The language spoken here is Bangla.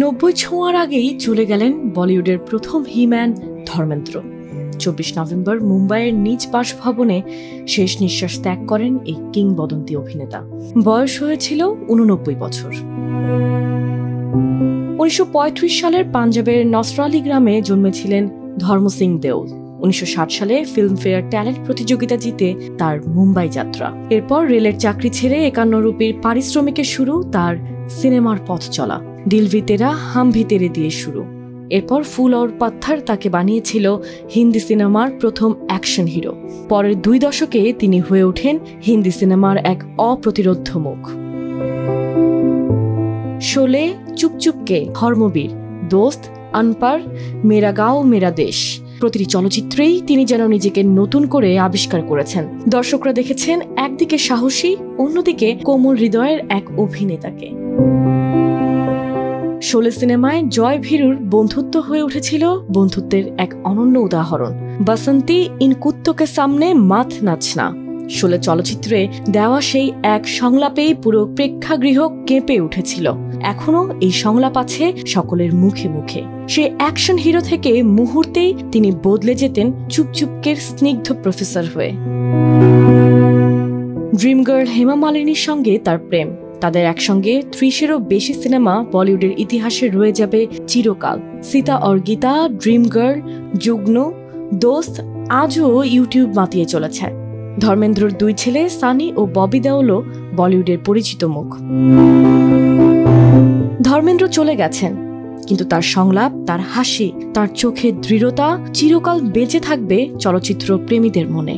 90 ছোঁয়ার আগেই চলে গেলেন বলিউডের প্রথম হিম্যান ধর্মেন্দ্র। 24 নভেম্বর মুম্বাইয়ের নিজ বাসভবনে শেষ নিঃশ্বাস ত্যাগ করেন এই কিংবদন্তি অভিনেতা। বয়স হয়েছিল 89 বছর। 1935 সালের পাঞ্জাবের নসরালি গ্রামে জন্মেছিলেন ধর্ম সিং দেওল। 1960 সালে ফিল্মফেয়ার ট্যালেন্ট প্রতিযোগিতা জিতে তার মুম্বাই যাত্রা। এরপর রেলের চাকরি ছেড়ে 51 রুপির পারিশ্রমিকে শুরু তার সিনেমার পথ চলা। দিল ভি তেরা হাম ভি তেরে দিয়ে শুরু। এরপর ফুল और পাথর তাকে বানিয়েছিল হিন্দি সিনেমার প্রথম অ্যাকশন হিরো। পরের 2 দশকে তিনি হয়ে ওঠেন হিন্দি সিনেমার এক অপ্রতিরোধ্য মুখ। শোলে, চুপ চুপ কে, ধর্মবীর, দোস্ত, আনপার, মেরা গাঁও মেরা দেশ প্রতিটি চলচ্চিত্রেই তিনি যেন নিজেকে নতুন করে আবিষ্কার করেছেন। দর্শকরা দেখেছেন একদিকে সাহসী, অন্যদিকে কোমল হৃদয়ের এক অভিনেতাকে। শোলে সিনেমায় জয় ভীরুর বন্ধুত্ব হয়ে উঠেছিল বন্ধুত্বের এক অনন্য উদাহরণ। বাসন্তী ইন কুত্তোকে সামনে মাথ নাচনা। শোলে চলচ্চিত্রে দেওয়া সেই এক সংলাপেই পুরো প্রেক্ষাগৃহ কেঁপে উঠেছিল। এখনো এই সংলাপ আছে সকলের মুখে মুখে। সে অ্যাকশন হিরো থেকে মুহূর্তেই তিনি বদলে যেতেন চুপচুপকের স্নিগ্ধ প্রফেসর হয়ে। ড্রিম গার্ল হেমা মালিনীর সঙ্গে তার প্রেম। তাদের একসঙ্গে 30-এরও বেশি সিনেমা বলিউডের ইতিহাসে রয়ে যাবে চিরকাল। সীতা और গীতা, ড্রিম গার্ল, যুগ্ন, দোস্ত আজও ইউটিউব মাতিয়ে চলেছে। ধর্মেন্দ্রর 2 ছেলে সানি ও ববি দেওলও বলিউডের পরিচিত মুখ। ধর্মেন্দ্র চলে গেছেন, কিন্তু তার সংলাপ, তার হাসি, তার চোখের দৃঢ়তা চিরকাল বেঁচে থাকবে চলচ্চিত্র প্রেমীদের মনে।